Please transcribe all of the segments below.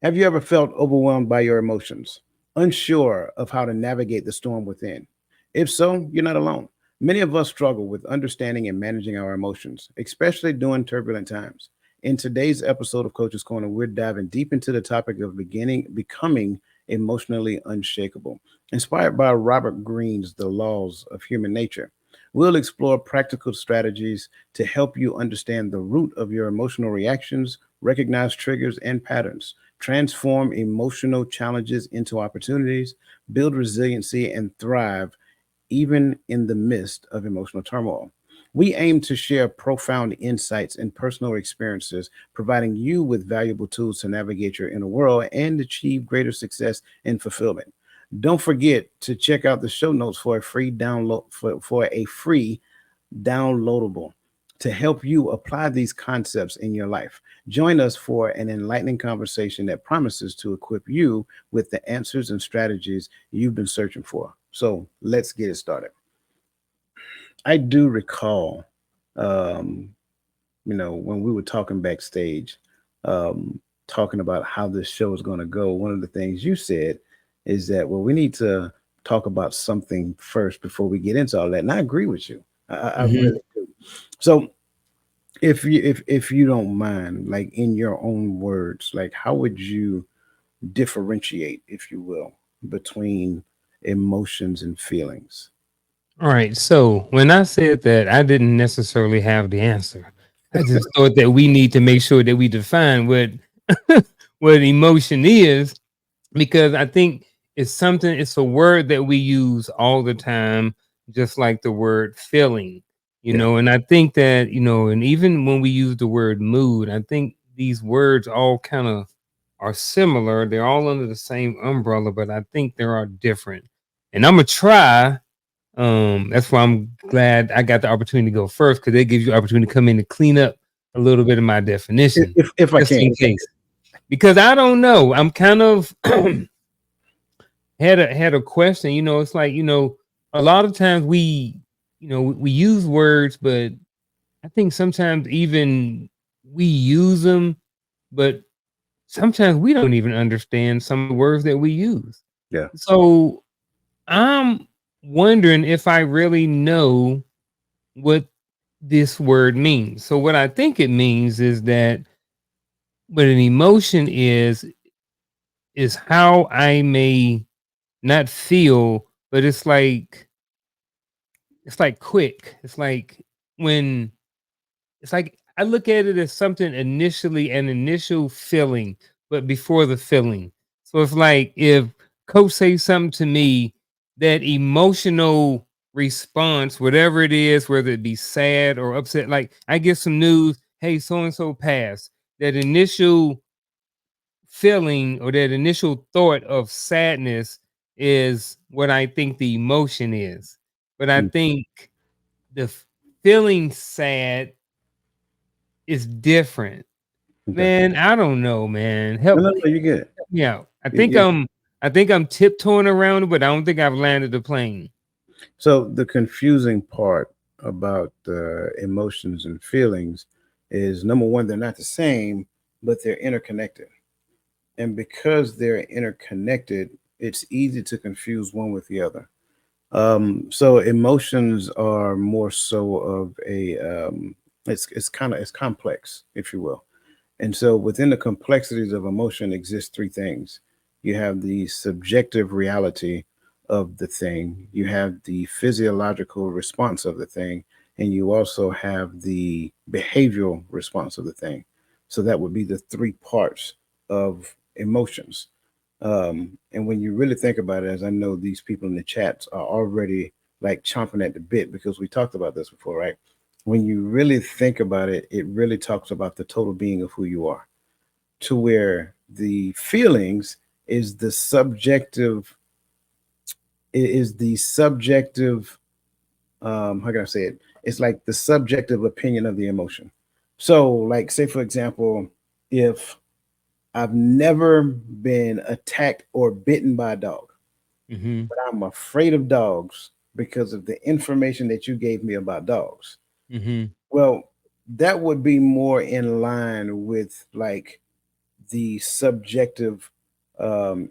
Have you ever felt overwhelmed by your emotions, unsure of how to navigate the storm within? If so, you're not alone. Many of us struggle with understanding and managing our emotions, especially during turbulent times. In today's episode of Coach's Corner, we're diving deep into the topic of becoming emotionally unshakable. Inspired by Robert Greene's The Laws of Human Nature, we'll explore practical strategies to help you understand the root of your emotional reactions, recognize triggers and patterns, transform emotional challenges into opportunities, build resiliency, and thrive even in the midst of emotional turmoil. We aim to share profound insights and personal experiences, providing you with valuable tools to navigate your inner world and achieve greater success and fulfillment. Don't forget to check out the show notes for a free download for a free downloadable to help you apply these concepts in your life. Join us for an enlightening conversation that promises to equip you with the answers and strategies you've been searching for. So let's get it started. I do recall, um, when we were talking backstage, talking about how this show is going to go. One of the things you said is that, well, we need to talk about something first before we get into all that. And I agree with you. I Hmm. really do. So if you don't mind, like in your own words, like how would you differentiate, if you will, between emotions and feelings? All right. So when I said that, I didn't necessarily have the answer. I just thought that we need to make sure that we define what what emotion is, because I think it's something. It's a word that we use all the time, just like the word feeling. Yeah. And I think that and even when we use the word mood, I think these words all kind of are similar. They're all under the same umbrella, but I think they are different. And I'm gonna try. That's why I'm glad I got the opportunity to go first, because it gives you opportunity to come in and clean up a little bit of my definition, If I just can. in case. Because I don't know. I'm kind of had a question. It's like, a lot of times we use words, but I think sometimes even we use them, but sometimes we don't even understand some of the words that we use. Yeah. So I'm wondering if I really know what this word means. So what I think it means is that what an emotion is how I may not feel, but it's like quick. It's like when it's like I look at it as something initially, an initial feeling, but before the feeling. So it's like if coach says something to me, that emotional response, whatever it is, whether it be sad or upset, like I get some news, hey, so and so passed. That initial feeling or that initial thought of sadness is what I think the emotion is. But I Mm, think the feeling sad is different. okay. Man, I don't know, man. No, Help, no, help no, you get it. me out. I think Yeah. I'm tiptoeing around it, but I don't think I've landed the plane. So the confusing part about emotions and feelings is, number one, they're not the same, but they're interconnected. And because they're interconnected, it's easy to confuse one with the other. So emotions are more so of a it's complex, if you will. And so within the complexities of emotion exist three things. You have the subjective reality of the thing, you have the physiological response of the thing, and you also have the behavioral response of the thing. So that would be the three parts of emotions. And when you really think about it, as I know these people in the chats are already like chomping at the bit because we talked about this before, right? When you really think about it, it really talks about the total being of who you are, to where the feelings is the subjective, is the subjective, how can I say it? It's like the subjective opinion of the emotion. So, like, say for example, if I've never been attacked or bitten by a dog, Hmm. but I'm afraid of dogs because of the information that you gave me about dogs. Hmm. Well, that would be more in line with like the subjective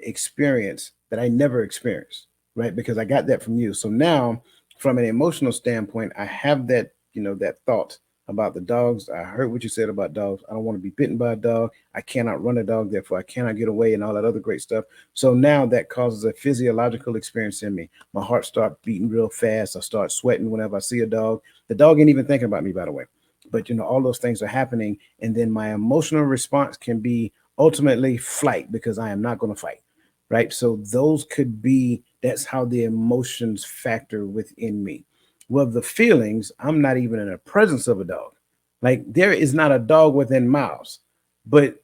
experience that I never experienced, right? Because I got that from you. So now, from an emotional standpoint, I have that, that thought about the dogs. I heard what you said about dogs. I don't want to be bitten by a dog. I cannot run a dog, therefore I cannot get away, and all that other great stuff. So now that causes a physiological experience in me. My heart starts beating real fast. I start sweating whenever I see a dog. The dog ain't even thinking about me, by the way. But all those things are happening, and then my emotional response can be ultimately flight, because I am not going to fight, right? So those could be, that's how the emotions factor within me. Well, the feelings, I'm not even in the presence of a dog. Like, there is not a dog within miles, but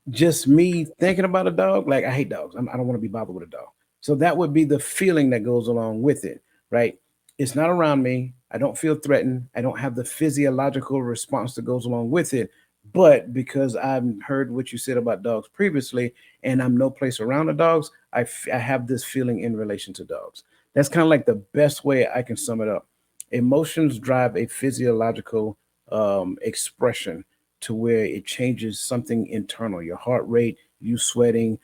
just me thinking about a dog, like, I hate dogs. I don't want to be bothered with a dog. So that would be the feeling that goes along with it, right? It's not around me. I don't feel threatened. I don't have the physiological response that goes along with it. But because I've heard what you said about dogs previously, and I'm no place around the dogs, I have this feeling in relation to dogs. That's kind of like the best way I can sum it up. Emotions drive a physiological expression to where it changes something internal, your heart rate, you sweating,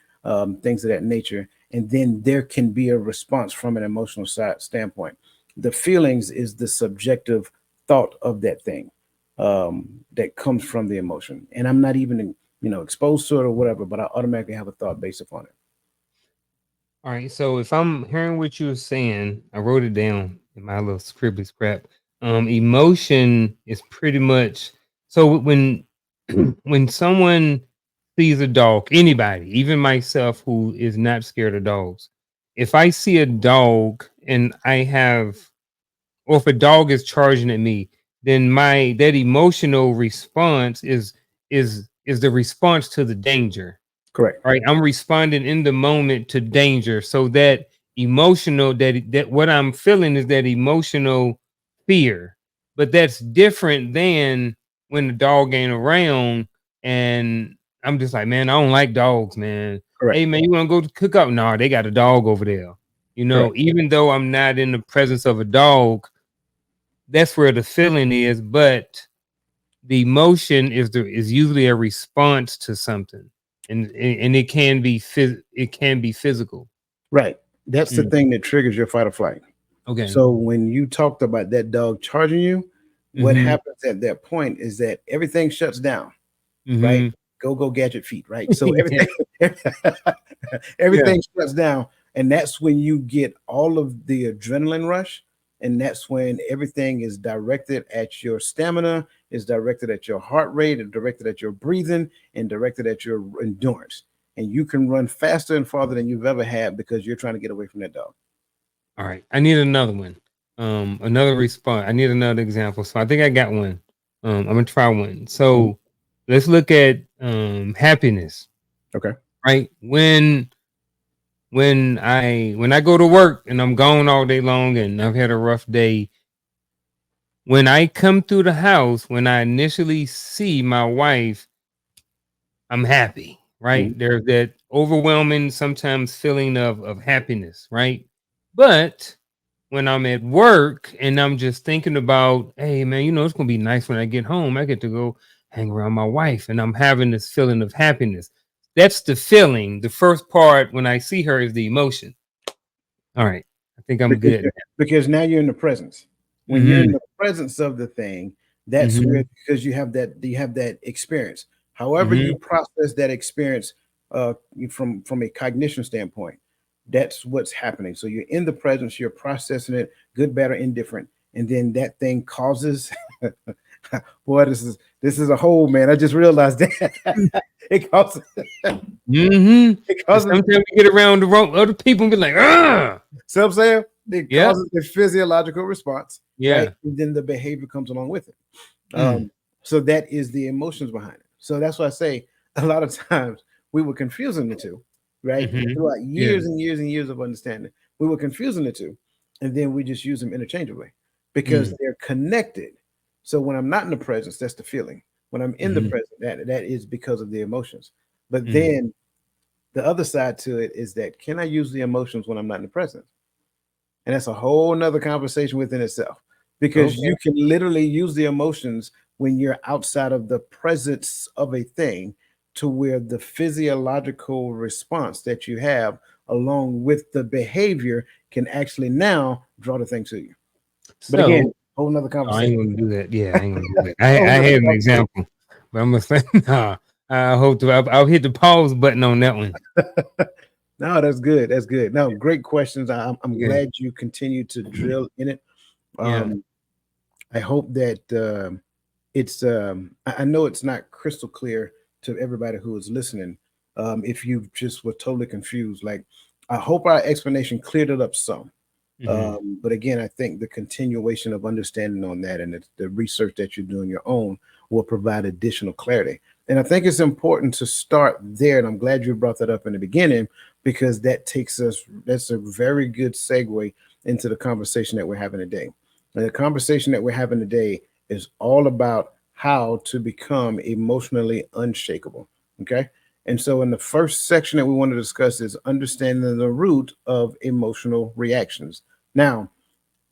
things of that nature. And then there can be a response from an emotional side standpoint. The feelings is the subjective thought of that thing, that comes from the emotion. And I'm not even, exposed to it or whatever, but I automatically have a thought based upon it. All right. So if I'm hearing what you were saying, I wrote it down in my little scribbly scrap. Emotion is pretty much so when when someone sees a dog, anybody, even myself who is not scared of dogs, if I see a dog and I have, or if a dog is charging at me, then my that emotional response is the response to the danger. Correct. Right, I'm responding in the moment to danger. So that emotional, that what I'm feeling is that emotional fear. But that's different than when the dog ain't around and I'm just like, man, I don't like dogs, man. Correct. Hey man, you want to go to cook up? No, they got a dog over there. Correct. Even though I'm not in the presence of a dog, that's where the feeling is, but the emotion is usually a response to something, and it can be physical. Right. That's the Mm, thing that triggers your fight or flight. okay. So when you talked about that dog charging you, what Mhm. happens at that point is that everything shuts down, right? Mhm. Go gadget feet, right? So Yeah. everything Yeah. everything shuts down, and that's when you get all of the adrenaline rush, and that's when everything is directed at your stamina, is directed at your heart rate, and directed at your breathing, and directed at your endurance. And you can run faster and farther than you've ever had because you're trying to get away from that dog. All right. I need another one. Another response. I need another example. So I think I got one. I'm gonna try one. Mhm. So let's look at happiness, Okay. right? When I go to work and I'm gone all day long and I've had a rough day, when I come through the house, when I initially see my wife, I'm happy, Mhm. right? There's that overwhelming sometimes feeling of happiness, right? But when I'm at work and I'm just thinking about, hey man, it's gonna be nice when I get home. I get to go hang around my wife and I'm having this feeling of happiness. That's the feeling. The first part when I see her is the emotion. All right. I think I'm because good. because now you're in the presence. When you're in Mm-hmm. the presence of the thing, that's Mm-hmm. where, because you have that experience. However, Mm-hmm. you process that experience, uh, from a cognition standpoint, that's what's happening. So you're in the presence, you're processing it, good, bad, or indifferent, and then that thing causes. Boy, this is a whole, man. I just realized that it causes Mm-hmm. it And causes. sometimes we get around the wrong other people and be like, ah, So I'm saying it yeah, causes a physiological response, right? yeah. And then the behavior comes along with it. Mm. So that is the emotions behind it. So that's why I say a lot of times we were confusing the two, right? Mm-hmm. Throughout Yeah. years and years and years of understanding, we were confusing the two, and then we just use them interchangeably because Mm. they're connected. So when I'm not in the presence, that's the feeling. When I'm in the Mm-hmm. present, that is because of the emotions. But Mm. then the other side to it is that, can I use the emotions when I'm not in the present? And that's a whole nother conversation within itself, because Okay. you can literally use the emotions when you're outside of the presence of a thing, to where the physiological response that you have along with the behavior can actually now draw the thing to you. But again, So whole nother I conversation. ain't gonna do that. Yeah, I ain't gonna do that. Whole I nother had an conversation. example, but I'm gonna say nah. I hope to. I'll hit the pause button on that one. No, that's good. That's good. No, great questions. I'm Yeah, glad you continue to drill in it. yeah. Um, I hope that it's. I know it's not crystal clear to everybody who is listening. If you just were totally confused, like I hope our explanation cleared it up some. Hmm. But again, I think the continuation of understanding on that and the research that you do on your own will provide additional clarity. And I think it's important to start there. And I'm glad you brought that up in the beginning because that takes us, that's a very good segue into the conversation that we're having today. And the conversation that we're having today is all about how to become emotionally unshakable. Okay. And so, in the first section that we want to discuss is understanding the root of emotional reactions. Now,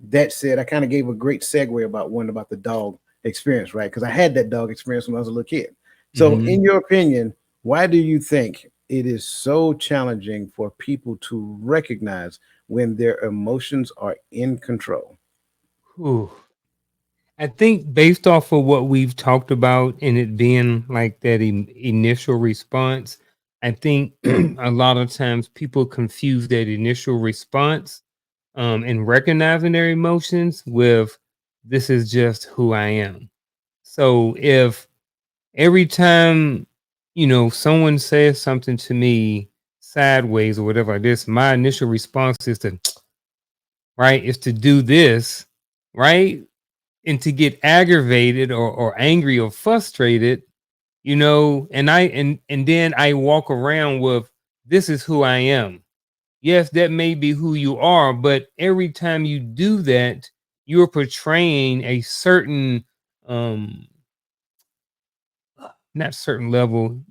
that said, I kind of gave a great segue about the dog experience, right? Because I had that dog experience when I was a little kid. So, Hmm. in your opinion, why do you think it is so challenging for people to recognize when their emotions are in control? Ooh. I think based off of what we've talked about and it being like that initial response, I think a lot of times people confuse that initial response and recognizing their emotions with this is just who I am. So if every time, someone says something to me sideways or whatever like this, my initial response is to, right, is to do this, right? And to get aggravated or angry or frustrated, and then I walk around with this is who I am. Yes, that may be who you are, but every time you do that, you're portraying a certain um not certain level,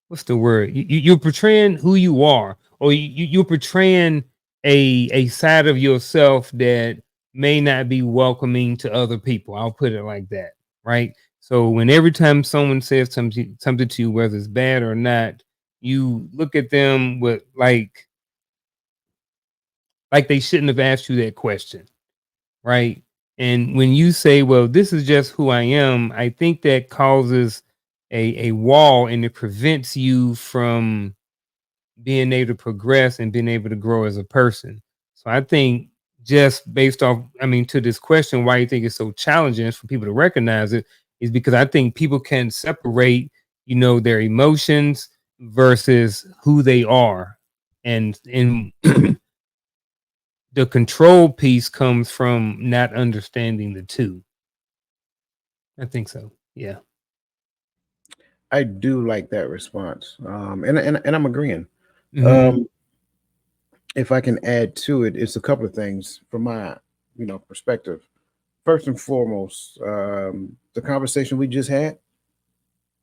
what's the word? You're portraying who you are, or you're portraying a side of yourself that may not be welcoming to other people. I'll put it like that, right? So when every time someone says something to you, whether it's bad or not, you look at them with like they shouldn't have asked you that question, right? And when you say, well, this is just who I am, I think that causes a wall and it prevents you from being able to progress and being able to grow as a person. So I think just based off, to this question, why you think it's so challenging for people to recognize it is because I think people can separate, their emotions versus who they are. And the control piece comes from not understanding the two. I think so. Yeah. I do like that response, and I'm agreeing. Hmm. Um, if I can add to it, it's a couple of things from my perspective. First and foremost, the conversation we just had,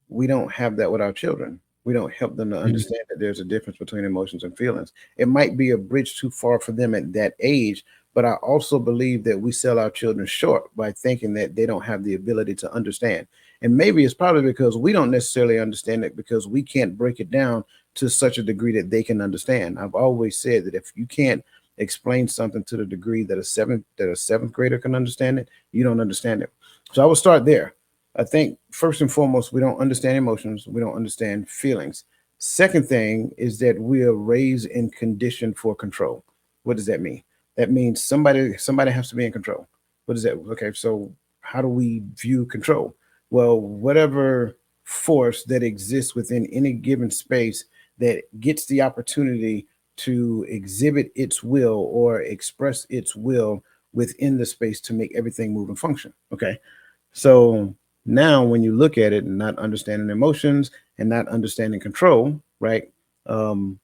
we don't have that with our children. We don't help them to understand that there's a difference between emotions and feelings. It might be a bridge too far for them at that age, but I also believe that we sell our children short by thinking that they don't have the ability to understand. And maybe it's probably because we don't necessarily understand it because we can't break it down to such a degree that they can understand. I've always said that if you can't explain something to the degree that a seventh grader can understand it, you don't understand it. So I will start there. I think first and foremost, we don't understand emotions. We don't understand feelings. Second thing is that we are raised and conditioned for control. What does that mean? That means somebody has to be in control. What is that? Okay, so how do we view control? Well, whatever force that exists within any given space that gets the opportunity to exhibit its will or express its will within the space to make everything move and function. Okay, so now, when you look at it and not understanding emotions and not understanding control, right? Um,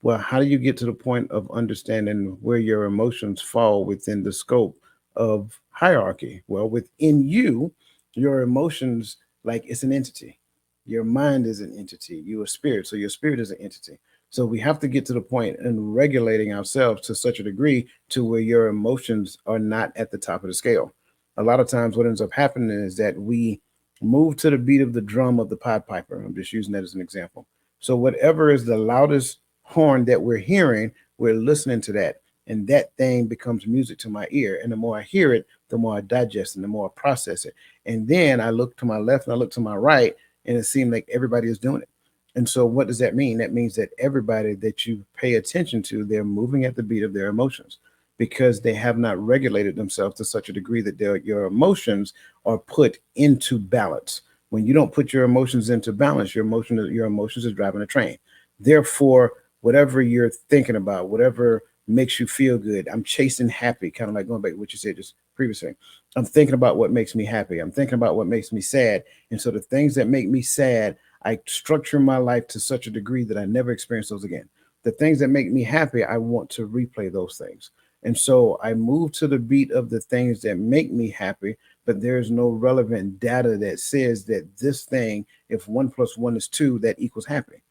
well, how do you get to the point of understanding where your emotions fall within the scope of hierarchy? Well, within you, your emotions, like it's an entity. Your mind is an entity. You are spirit. So your spirit is an entity. So we have to get to the point in regulating ourselves to such a degree to where your emotions are not at the top of the scale. A lot of times what ends up happening is that we Move to the beat of the drum of the Pied Piper. I'm just using that as an example. So whatever is the loudest horn that we're hearing, we're listening to that. And that thing becomes music to my ear. And the more I hear it, the more I digest and the more I process it. And then I look to my left and I look to my right, and it seems like everybody is doing it. And so what does that mean? That means that everybody that you pay attention to, they're moving at the beat of their emotions because they have not regulated themselves to such a degree that your emotions are put into balance. When you don't put your emotions into balance, your emotions is driving a train. Therefore, whatever you're thinking about, whatever makes you feel good, I'm chasing happy, kind of like going back to what you said just previously. I'm thinking about what makes me happy. I'm thinking about what makes me sad. And so the things that make me sad, I structure my life to such a degree that I never experience those again. The things that make me happy, I want to replay those things. And so I move to the beat of the things that make me happy, but there's no relevant data that says that this thing, if one plus one is two, that equals happy.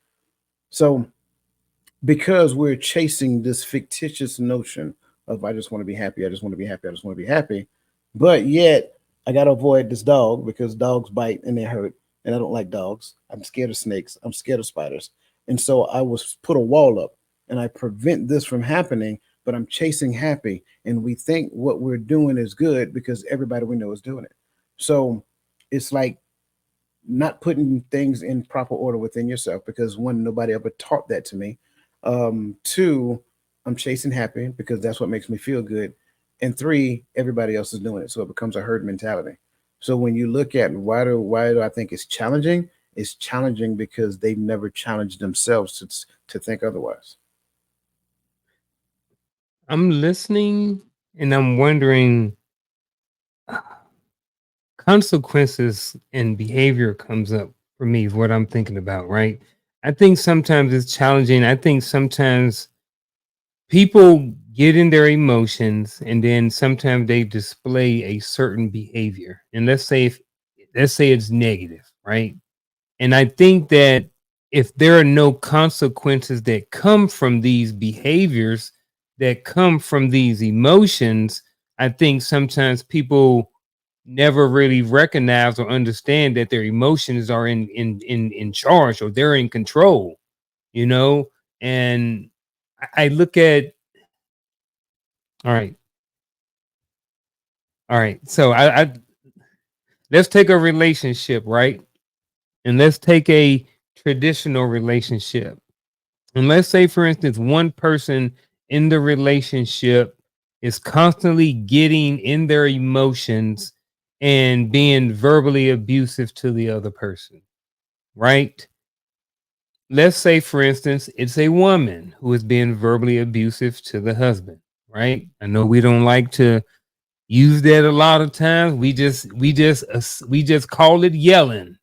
So because we're chasing this fictitious notion of I just want to be happy, I just want to be happy, I just want to be happy, but yet I gotta avoid this dog because dogs bite and they hurt, and I don't like dogs. I'm scared of snakes. I'm scared of spiders, and so I was put a wall up, and I prevent this from happening. But I'm chasing happy, and we think what we're doing is good because everybody we know is doing it. So it's like not putting things in proper order within yourself because one, nobody ever taught that to me. Two, I'm chasing happy because that's what makes me feel good. And three, everybody else is doing it. So it becomes a herd mentality. So when you look at why do I think it's challenging because they've never challenged themselves to think otherwise. I'm listening and I'm wondering, consequences and behavior comes up for me is what I'm thinking about, right? I think sometimes it's challenging. I think sometimes people get in their emotions and then sometimes they display a certain behavior. And let's say it's negative, right? And I think that if there are no consequences that come from these behaviors, that come from these emotions, I think sometimes people never really recognize or understand that their emotions are in charge or they're in control, you know? And I look at, all right, all right. So I let's take a relationship, right? And let's take a traditional relationship. And let's say, for instance, one person in the relationship is constantly getting in their emotions and being verbally abusive to the other person, right? Let's say, for instance, it's a woman who is being verbally abusive to the husband, right? I know we don't like to use that a lot of times. We just call it yelling,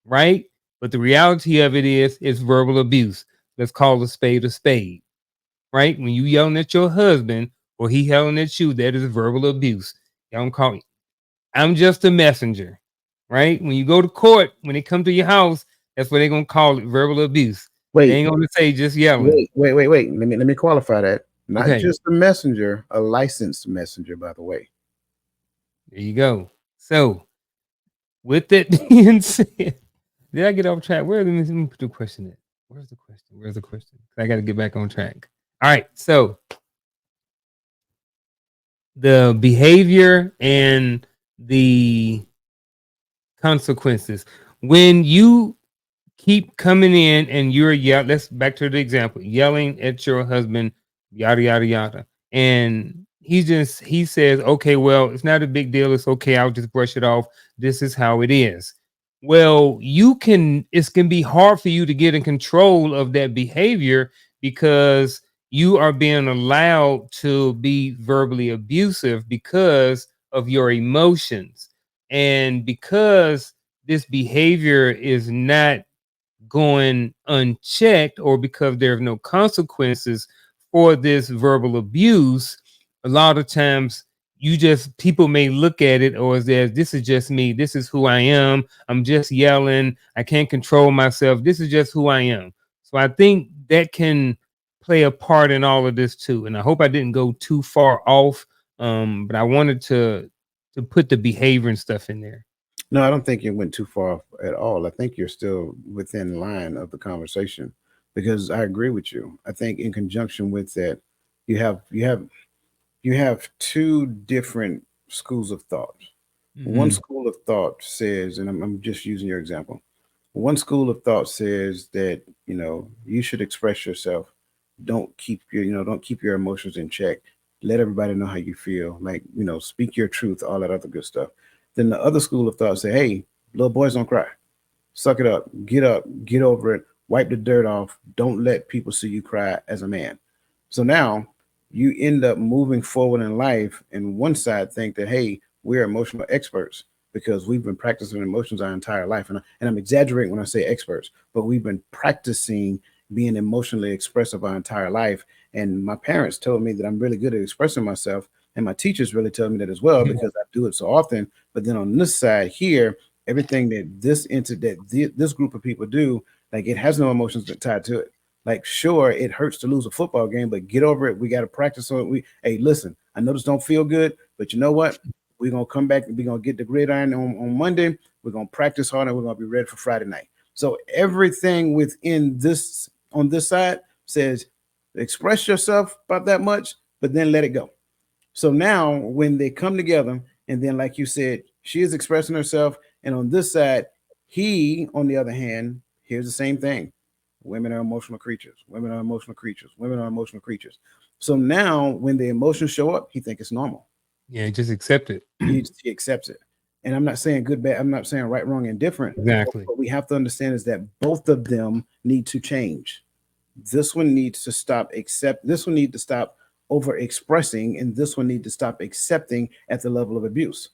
right? But the reality of it is it's verbal abuse. Let's call a spade, right? When you yelling at your husband or he yelling at you, that is verbal abuse. Y'all don't call me. I'm just a messenger, right? When you go to court, when they come to your house, that's what they're gonna call it, verbal abuse. They Wait, ain't gonna say just yelling. wait. Let me qualify that. Not Okay, just a messenger, a licensed messenger, by the way. there you go. So, with that being said, did I get off track? Let me put the question at. Where's the question? Where's the question? I got to get back on track. All right. So the behavior and the consequences. When you keep coming in and you're yelling, let's back to the example, yelling at your husband, yada yada yada. And he says, okay, well, it's not a big deal. It's okay. I'll just brush it off. This is how it is. Well, it can be hard for you to get in control of that behavior because you are being allowed to be verbally abusive because of your emotions. And because this behavior is not going unchecked or because there's no consequences for this verbal abuse, a lot of times people may look at it or as this is just me, this is who I am, I'm just yelling, I can't control myself, this is just who I am. So I think that can play a part in all of this too, and I hope I didn't go too far off, but I wanted to put the behavior and stuff in there. No, I don't think you went too far at all. I think you're still within line of the conversation because I agree with you. I think in conjunction with that, you have you have you have two different schools of thought. One Hmm. school of thought says, and I'm just using your example. One school of thought says that you should express yourself. Don't keep your emotions in check. Let everybody know how you feel. Like speak your truth, all that other good stuff. Then the other school of thought say, hey, little boys don't cry. Suck it up, get over it, wipe the dirt off. Don't let people see you cry as a man. So now you end up moving forward in life, and one side think that, hey, we're emotional experts because we've been practicing emotions our entire life. And I'm exaggerating when I say experts, but we've been practicing being emotionally expressive our entire life. And my parents told me that I'm really good at expressing myself. And my teachers really tell me that as well because I do it so often. But then on this side here, everything that this group of people do, like it has no emotions tied to it. Like, sure, it hurts to lose a football game, but get over it. We got to practice on it. Hey, listen, I know this don't feel good, but you know what? We're gonna come back and we're gonna get the gridiron on Monday. We're gonna practice hard and we're gonna be ready for Friday night. So everything within this on this side says express yourself about that much, but then let it go. So now when they come together, and then like you said, she is expressing herself, and on this side, he, on the other hand, here's the same thing. Women are emotional creatures. Women are emotional creatures. Women are emotional creatures. So now when the emotions show up, he thinks it's normal. Yeah, just accept it. He accepts it. And I'm not saying good, bad. I'm not saying right, wrong, and different. Exactly. What we have to understand is that both of them need to change. This one needs to stop accept. This one needs to stop over expressing, and this one needs to stop accepting at the level of abuse.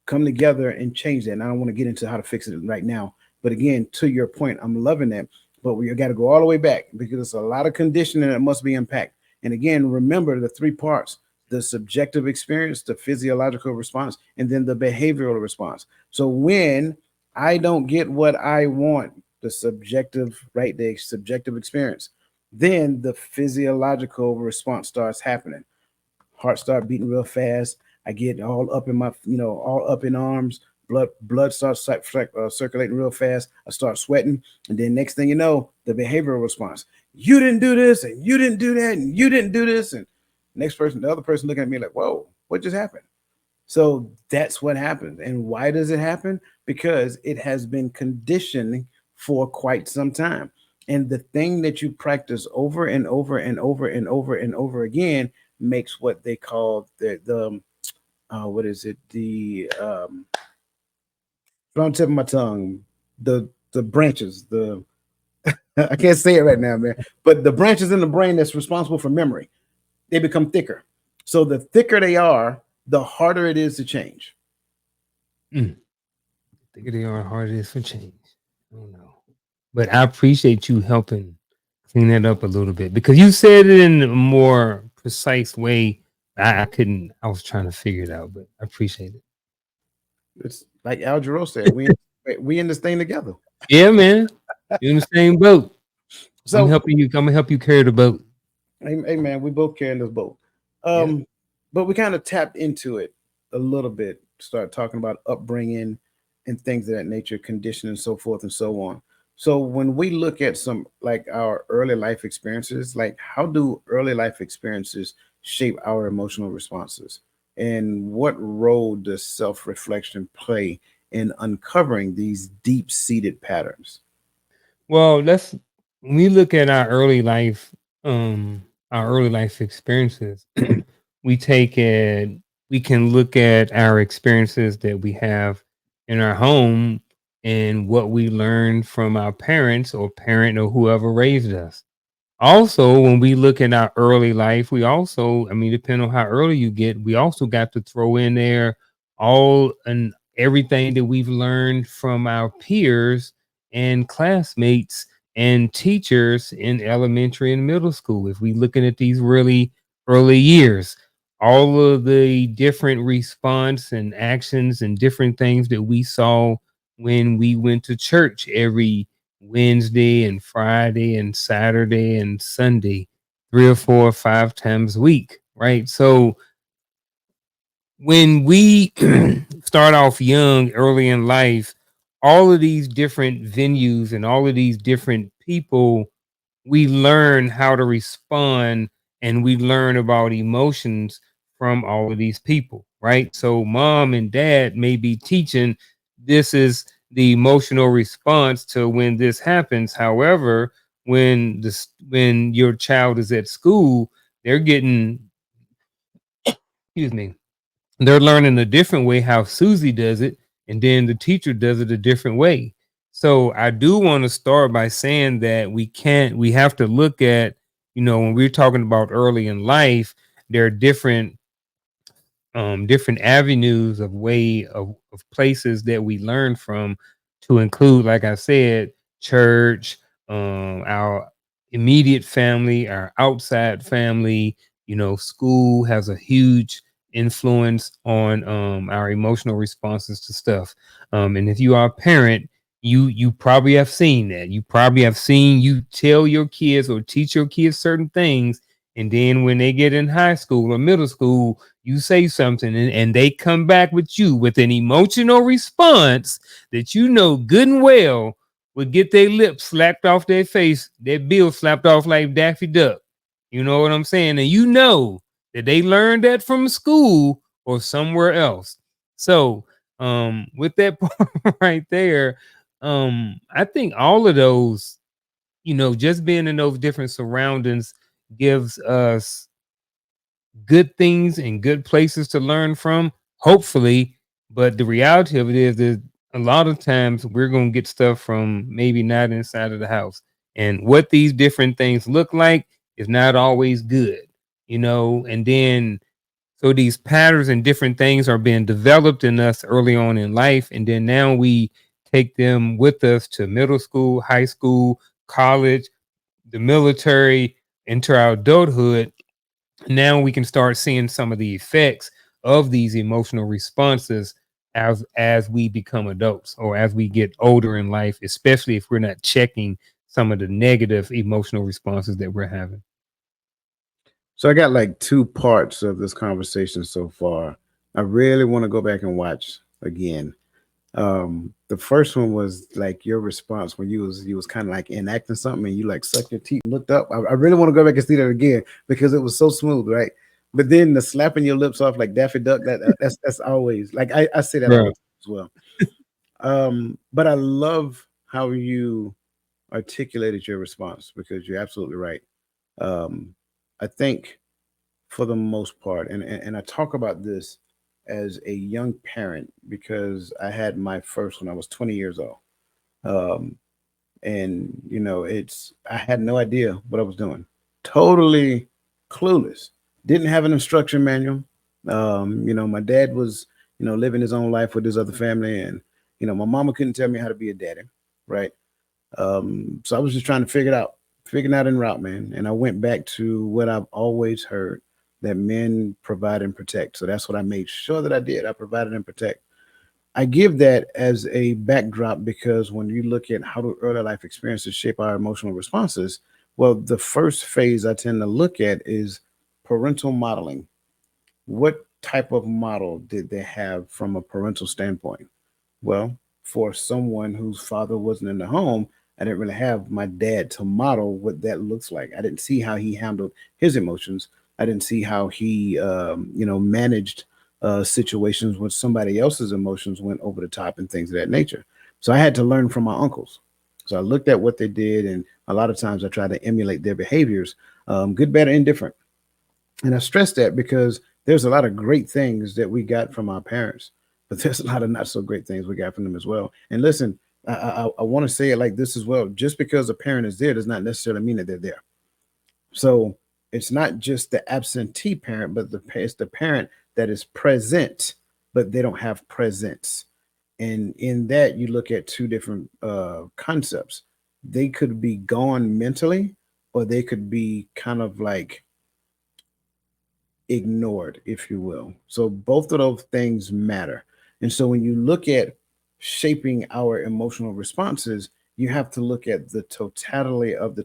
Come together and change that. And I don't want to get into how to fix it right now. But again, to your point, I'm loving that. But we got to go all the way back because there's a lot of conditioning that must be unpacked. And again, remember the three parts: the subjective experience, the physiological response, and then the behavioral response. So when I don't get what I want, the subjective, right? The subjective experience, then the physiological response starts happening. Heart start beating real fast. I get all up in my, all up in arms. Blood starts circulating real fast. I start sweating, and then next thing you know, the behavioral response: you didn't do this, and you didn't do that, and you didn't do this, and next person, the other person looking at me like, "Whoa, what just happened?" So that's what happens. And why does it happen? Because it has been conditioning for quite some time. And the thing that you practice over and over and over and over and over again makes what they call the what is it? The it's on the tip of my tongue, the branches, the I can't say it right now, man. But the branches in the brain that's responsible for memory, they become thicker. So the thicker they are, the harder it is to change. Mm. Think they are hard it is for change. I don't know. But I appreciate you helping clean that up a little bit because you said it in a more precise way. I couldn't, I was trying to figure it out, but I appreciate it. It's like Al Jarreau said, we in this thing together. Yeah, man. You're in the same boat. I'm So, helping you. I'm gonna help you carry the boat. hey man, we both carrying this boat. Yeah. Um, but we kind of tapped into it a little bit, start talking about upbringing and things of that nature, conditioning, and so forth and so on. So when we look at some like our early life experiences, like how do early life experiences shape our emotional responses? And what role does self-reflection play in uncovering these deep-seated patterns? Well, let's when we look at our early life experiences, we take it we can look at our experiences that we have in our home and what we learned from our parents or parent or whoever raised us. Also, when we look at our early life, we also, I mean, depending on how early you get, we also got to throw in there all and everything that we've learned from our peers and classmates and teachers in elementary and middle school. If we looking at these really early years, all of the different response and actions and different things that we saw when we went to church every Wednesday and Friday and Saturday and Sunday, 3 or 4 or 5 times a week, right? So when we start off young, early in life, all of these different venues and all of these different people, we learn how to respond and we learn about emotions from all of these people, right? So, mom and dad may be teaching this is the emotional response to when this happens. However, when your child is at school, they're getting, excuse me, they're learning a different way how Susie does it, and then the teacher does it a different way. So I do want to start by saying that we have to look at, when we're talking about early in life, there are different avenues of places that we learn from, to include, like I said, church, our immediate family, our outside family. School has a huge influence on our emotional responses to stuff. And if you are a parent, you probably have seen that. You probably have seen you tell your kids or teach your kids certain things, and then when they get in high school or middle school, you say something, and they come back with you with an emotional response that you know good and well would get their lips slapped off their face, their bill slapped off like Daffy Duck. You know what I'm saying? And you know that they learned that from school or somewhere else. So, with that part right there, I think all of those, just being in those different surroundings gives us good things and good places to learn from, hopefully. But the reality of it is that a lot of times we're going to get stuff from maybe not inside of the house. And what these different things look like is not always good, and then so these patterns and different things are being developed in us early on in life. And then now we take them with us to middle school, high school, college, the military, into our adulthood. Now we can start seeing some of the effects of these emotional responses as we become adults or as we get older in life, especially if we're not checking some of the negative emotional responses that we're having. So I got like two parts of this conversation so far. I really want to go back and watch again. The first one was like your response when you was kind of like enacting something and you like sucked your teeth and looked up. I really want to go back and see that again because it was so smooth, right? But then the slapping your lips off like Daffy Duck, that's always like I say that all the Right. time as well. But I love how you articulated your response because you're absolutely right. Um, I think for the most part, and I talk about this as a young parent because I had my first when I was 20 years old. Um, and it's I had no idea what I was doing. Totally clueless. Didn't have an instruction manual. My dad was, living his own life with his other family, and my mama couldn't tell me how to be a daddy, right? So I was just trying to figure it out en route, man. And I went back to what I've always heard that men provide and protect. So that's what I made sure that I did. I provided and protect. I give that as a backdrop because when you look at how do early life experiences shape our emotional responses, well, the first phase I tend to look at is parental modeling. What type of model did they have from a parental standpoint? Well, for someone whose father wasn't in the home, I didn't really have my dad to model what that looks like. I didn't see how he handled his emotions. I didn't see how he, managed situations when somebody else's emotions went over the top and things of that nature. So I had to learn from my uncles. So I looked at what they did, and a lot of times I try to emulate their behaviors, good, bad, or indifferent. And I stress that because there's a lot of great things that we got from our parents, but there's a lot of not so great things we got from them as well. And listen, I want to say it like this as well. Just because a parent is there does not necessarily mean that they're there. So it's not just the absentee parent, but it's the parent that is present, but they don't have presence. And in that, you look at two different concepts. They could be gone mentally, or they could be kind of like ignored, if you will. So both of those things matter. And so when you look at shaping our emotional responses, you have to look at the totality of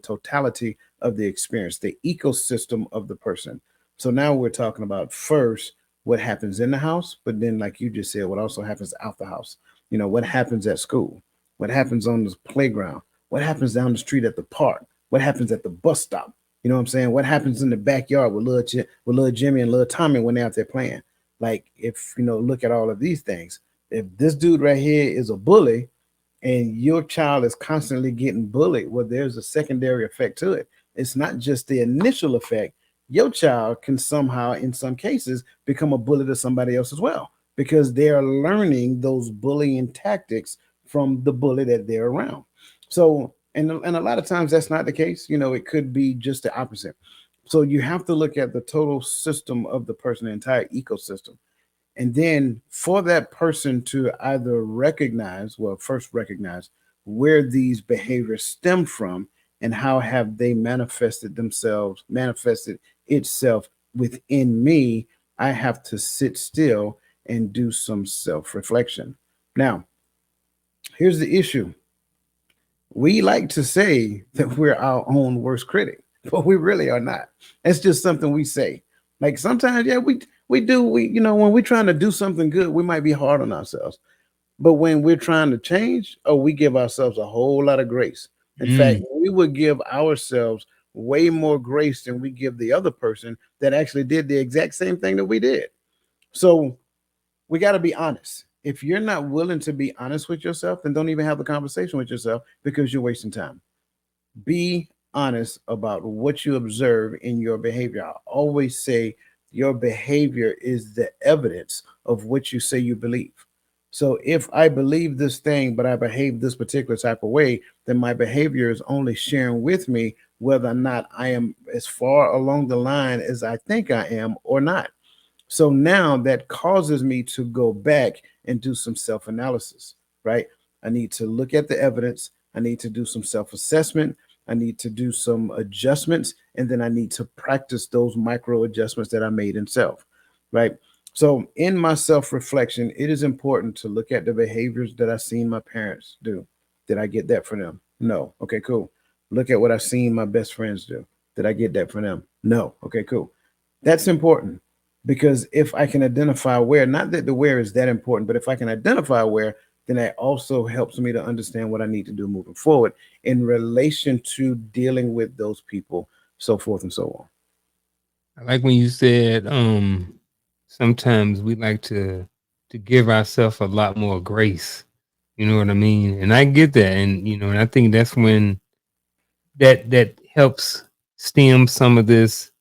the experience, the ecosystem of the person. So now we're talking about first, what happens in the house, but then, like you just said, what also happens out the house. What happens at school, what happens on the playground, what happens down the street at the park, what happens at the bus stop. You know what I'm saying? What happens in the backyard with little Jimmy and little Tommy when they're out there playing? Like, if look at all of these things. If this dude right here is a bully, and your child is constantly getting bullied, well, there's a secondary effect to it. It's not just the initial effect. Your child can somehow, in some cases, become a bully to somebody else as well, because they are learning those bullying tactics from the bully that they're around. So, and a lot of times that's not the case. It could be just the opposite. So you have to look at the total system of the person, the entire ecosystem. And then for that person to either recognize, well, first recognize where these behaviors stem from and how have they manifested itself within me, I have to sit still and do some self-reflection. Now, here's the issue. We like to say that we're our own worst critic, but we really are not. It's just something we say. Like sometimes, yeah, we do. When we're trying to do something good, we might be hard on ourselves. But when we're trying to change, oh, we give ourselves a whole lot of grace. In fact, Mm. we would give ourselves way more grace than we give the other person that actually did the exact same thing that we did. So we got to be honest. If you're not willing to be honest with yourself, then don't even have the conversation with yourself, because you're wasting time. Be honest about what you observe in your behavior. I always say your behavior is the evidence of what you say you believe. So if I believe this thing, but I behave this particular type of way, then my behavior is only sharing with me whether or not I am as far along the line as I think I am or not. So now that causes me to go back and do some self analysis, right? I need to look at the evidence. I need to do some self assessment. I need to do some adjustments. And then I need to practice those micro adjustments that I made in self, right? So in my self reflection, it is important to look at the behaviors that I've seen my parents do. Did I get that from them? No. Okay, cool. Look at what I've seen my best friends do. Did I get that from them? No. Okay, cool. That's important, because if I can identify where, not that the where is that important, but if I can identify where, then that also helps me to understand what I need to do moving forward in relation to dealing with those people, so forth and so on. I like when you said, sometimes we like to give ourselves a lot more grace. You know what I mean? And I get that. And and I think that's when that helps stem some of this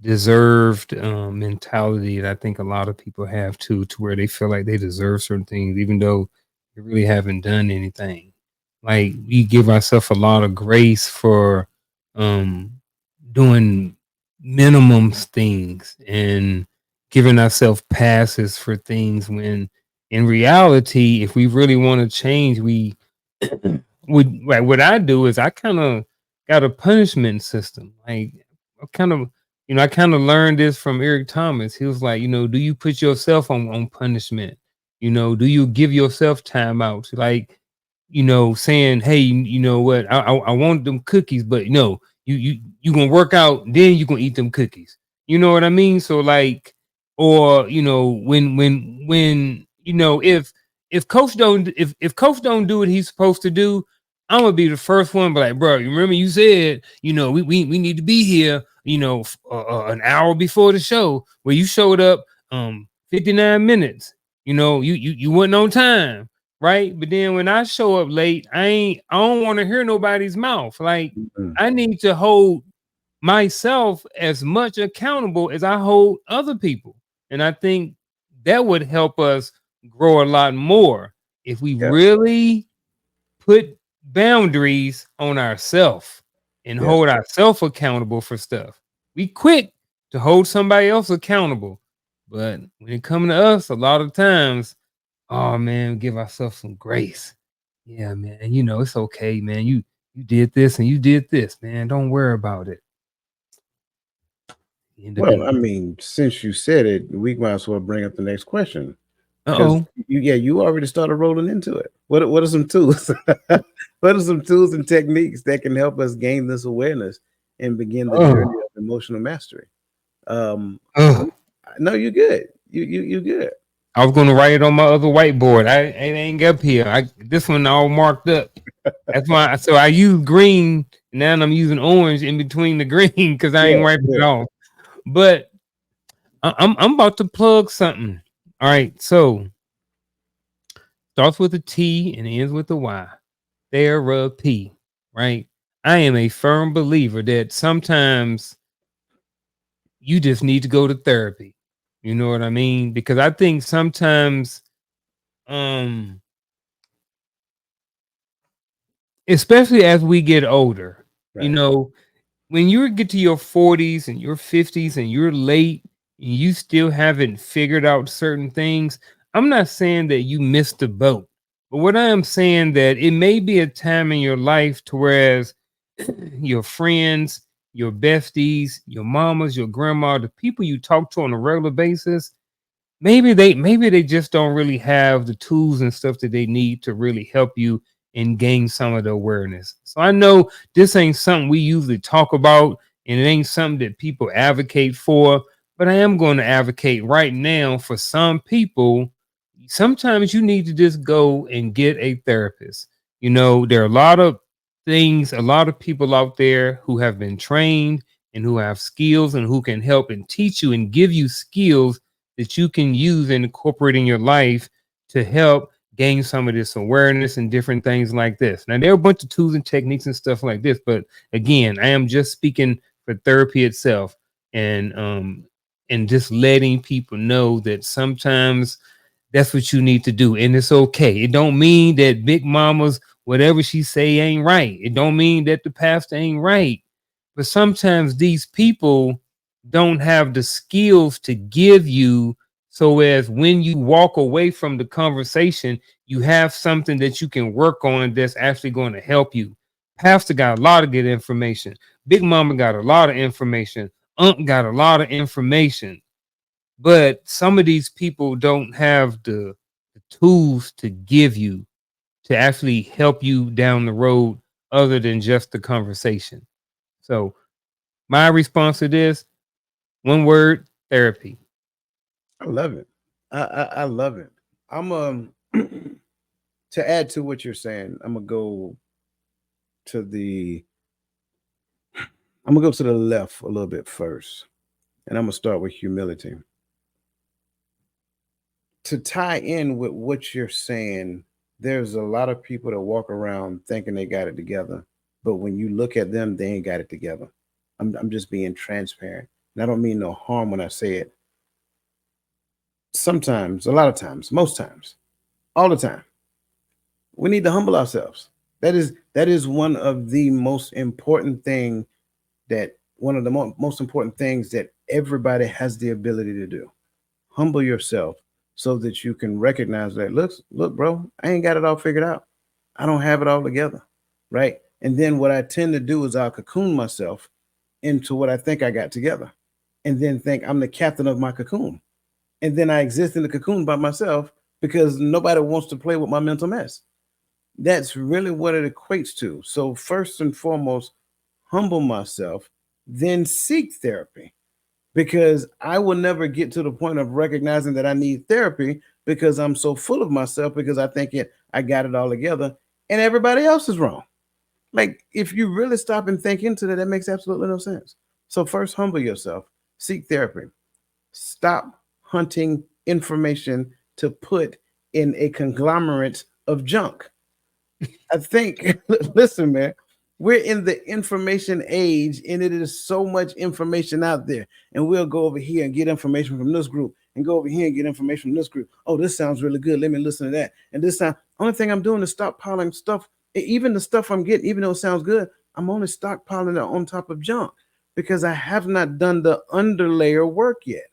deserved mentality that I think a lot of people have too, to where they feel like they deserve certain things, even though they really haven't done anything. Like we give ourselves a lot of grace for um doing minimum things and giving ourselves passes for things, when in reality, if we really want to change, we would, like, what I do is I kind of got a punishment system. Like I kind of, I kind of learned this from Eric Thomas. He was like, do you put yourself on punishment? Do you give yourself timeouts? Like, saying, hey, you know what, I want them cookies, but no, you gonna work out, then you gonna eat them cookies. You know what I mean? So like, or when if coach don't do what he's supposed to do, I'm gonna be the first one, but like, bro, you remember you said, we need to be here, an hour before the show, where you showed up 59 minutes. You wasn't on time, right? But then when I show up late, I don't want to hear nobody's mouth. Like Mhm. I need to hold myself as much accountable as I hold other people. And I think that would help us grow a lot more if we Yeah. really put boundaries on ourselves and Yes. hold ourselves accountable for stuff. We quick to hold somebody else accountable. But when it comes to us, a lot of times, oh man, give ourselves some grace. Yeah, man. It's okay, man. You did this and you did this, man. Don't worry about it. End up Well, in I mean, since you said it, we might as well bring up the next question, because uh-oh. you already started rolling into it. What are some tools? What are some tools and techniques that can help us gain this awareness and begin the Oh, journey of emotional mastery? Um, oh. no, you're good. You good. I was gonna write it on my other whiteboard. It ain't up here. This one all marked up. That's why. So I use green. Now I'm using orange in between the green because I ain't Yeah, wiping it yeah. off. But I'm about to plug something. All right. So starts with a T and ends with a Y. Therapy. Right. I am a firm believer that sometimes you just need to go to therapy. You know what I mean? Because I think sometimes, um, especially as we get older, you Right. know, when you get to your 40s and your 50s and you're late and you still haven't figured out certain things, I'm not saying that you missed the boat. But what I am saying that it may be a time in your life to whereas your friends, your besties, your mamas, your grandma, the people you talk to on a regular basis, maybe they just don't really have the tools and stuff that they need to really help you and gain some of the awareness. So I know this ain't something we usually talk about and it ain't something that people advocate for, but I am going to advocate right now for some people. Sometimes you need to just go and get a therapist. There are a lot of things, a lot of people out there who have been trained and who have skills and who can help and teach you and give you skills that you can use and incorporate in your life to help gain some of this awareness and different things like this. Now, there are a bunch of tools and techniques and stuff like this, but again, I am just speaking for therapy itself and just letting people know that sometimes that's what you need to do, and it's okay. It don't mean that Big Mama's whatever she say ain't right. It don't mean that the pastor ain't right. But sometimes these people don't have the skills to give you so as when you walk away from the conversation, you have something that you can work on that's actually going to help you. Pastor got a lot of good information. Big Mama got a lot of information. Unc got a lot of information, but some of these people don't have the tools to give you to actually help you down the road other than just the conversation. So my response to this, one word, therapy. I love it. I love it. I'm to add to what you're saying. To the I'm gonna go to the left a little bit first, and I'm gonna start with humility. To tie in with what you're saying, there's a lot of people that walk around thinking they got it together, but when you look at them, they ain't got it together. I'm just being transparent, and I don't mean no harm when I say it. Sometimes, a lot of times, most times, all the time, we need to humble ourselves. That is one of the most important thing that one of the most important things that everybody has the ability to do. Humble yourself so that you can recognize that look, bro, I ain't got it all figured out. I don't have it all together. Right. And then what I tend to do is I'll cocoon myself into what I think I got together and then think I'm the captain of my cocoon. And then I exist in the cocoon by myself because nobody wants to play with my mental mess. That's really what it equates to. So, first and foremost, humble myself, then seek therapy because I will never get to the point of recognizing that I need therapy because I'm so full of myself because I think I got it all together and everybody else is wrong. Like if you really stop and think into that, that makes absolutely no sense. So first humble yourself, seek therapy. Stop hunting information to put in a conglomerate of junk. I think, listen, man, we're in the information age and it is so much information out there. And we'll go over here and get information from this group and go over here and get information from this group. Oh, this sounds really good. Let me listen to that. And this time, only thing I'm doing is stockpiling stuff. Even the stuff I'm getting, even though it sounds good, I'm only stockpiling it on top of junk because I have not done the underlayer work yet.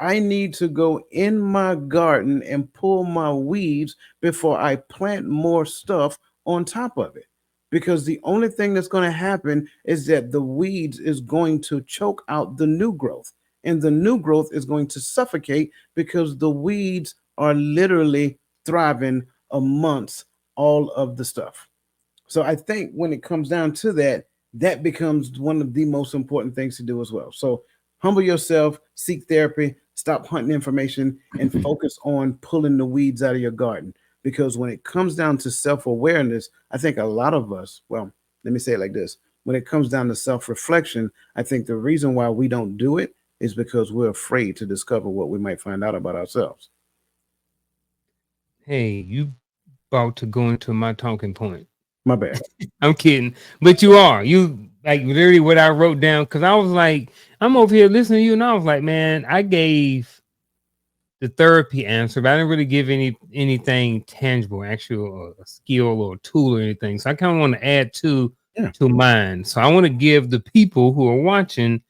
I need to go in my garden and pull my weeds before I plant more stuff on top of it. Because the only thing that's going to happen is that the weeds is going to choke out the new growth. And the new growth is going to suffocate because the weeds are literally thriving amongst all of the stuff. So I think when it comes down to that, that becomes one of the most important things to do as well. So Humble yourself, seek therapy, stop hunting information, and focus on pulling the weeds out of your garden. Because when it comes down to self awareness, I think a lot of us, well, let me say it like this, when it comes down to self reflection, I think the reason why we don't do it is because we're afraid to discover what we might find out about ourselves. Hey, you about to go into my talking point. My bad. I'm kidding, but you are. You like literally what I wrote down because I was like, I'm over here listening to you, and I was like, man, I gave the therapy answer, but I didn't really give anything tangible, actual a skill or a tool or anything. So I kind of want to add Yeah. to mine. So I want to give the people who are watching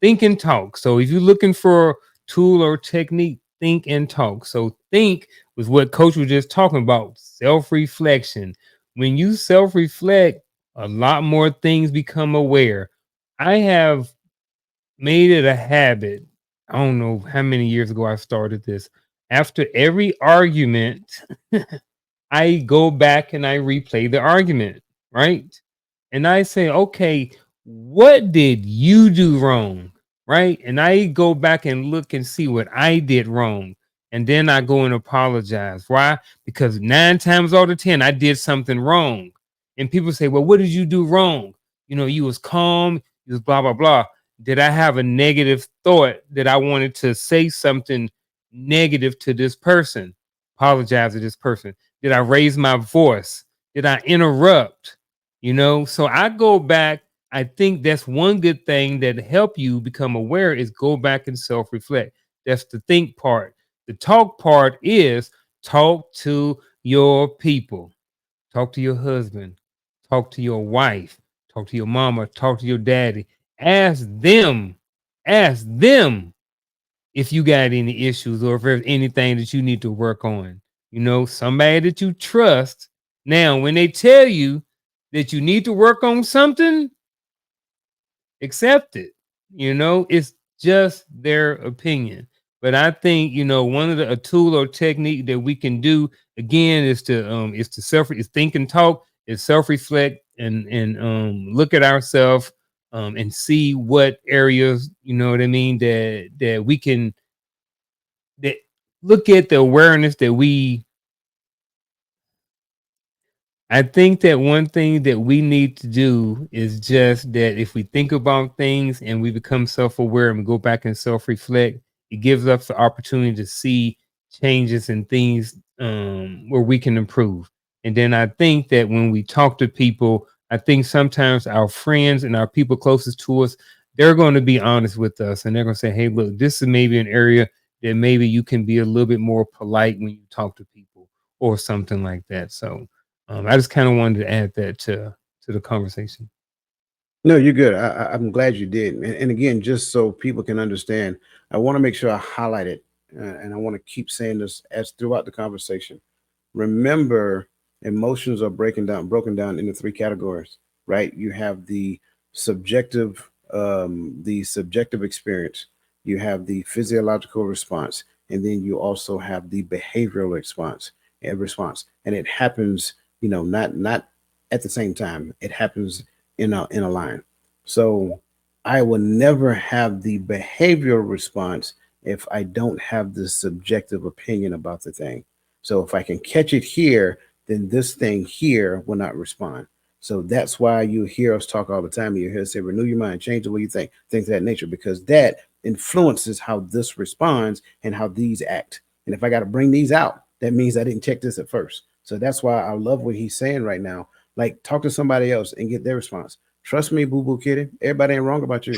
think and talk. So if you're looking for a tool or technique, think and talk. So think was what Coach was just talking about, self-reflection. When you self-reflect, a lot more things become aware. I have made it a habit. I don't know how many years ago I started this. After every argument, I go back and I replay the argument, right? And I say, okay, what did you do wrong? Right. And I go back and look and see what I did wrong. And then I go and apologize. Why? Because 9 times out of 10, I did something wrong. And people say, well, what did you do wrong? You know, you was calm, you was blah, blah, blah. Did I have a negative thought that I wanted to say something negative to this person? Apologize to this person. Did I raise my voice? Did I interrupt? You know, so I go back. I think that's one good thing that help you become aware is go back and self-reflect. That's the think part. The talk part is talk to your people. Talk to your husband. Talk to your wife. Talk to your mama. Talk to your daddy. Ask them. Ask them if you got any issues or if there's anything that you need to work on. You know, somebody that you trust. Now, when they tell you that you need to work on something, accept it. You know, it's just their opinion. But I think, you know, one of the a tool or technique that we can do again is to self is think and talk, is self-reflect and look at ourselves and see what areas, you know what I mean, that we can that look at the awareness that we I think that one thing that we need to do is just that if we think about things and we become self-aware and we go back and self-reflect, it gives us the opportunity to see changes and things where we can improve. And then I think that when we talk to people, I think sometimes our friends and our people closest to us, they're going to be honest with us and they're going to say, hey, look, this is maybe an area that maybe you can be a little bit more polite when you talk to people or something like that. So I just kind of wanted to add that to the conversation. No, you're good. I'm glad you did. And again, just so people can understand, I want to make sure I highlight it, and I want to keep saying this as throughout the conversation. Remember, emotions are broken down into three categories, right? You have the subjective experience, you have the physiological response, and then you also have the behavioral response, and it happens, not at the same time. It happens in a line. So I will never have the behavioral response if I don't have the subjective opinion about the thing. So if I can catch it here, then this thing here will not respond. So that's why you hear us talk all the time. You hear us say, renew your mind, change the way you think, things of that nature, because that influences how this responds and how these act. And if I got to bring these out, that means I didn't check this at first. So that's why I love what he's saying right now. Like, talk to somebody else and get their response. Trust me, Boo Boo Kitty. Everybody ain't wrong about you.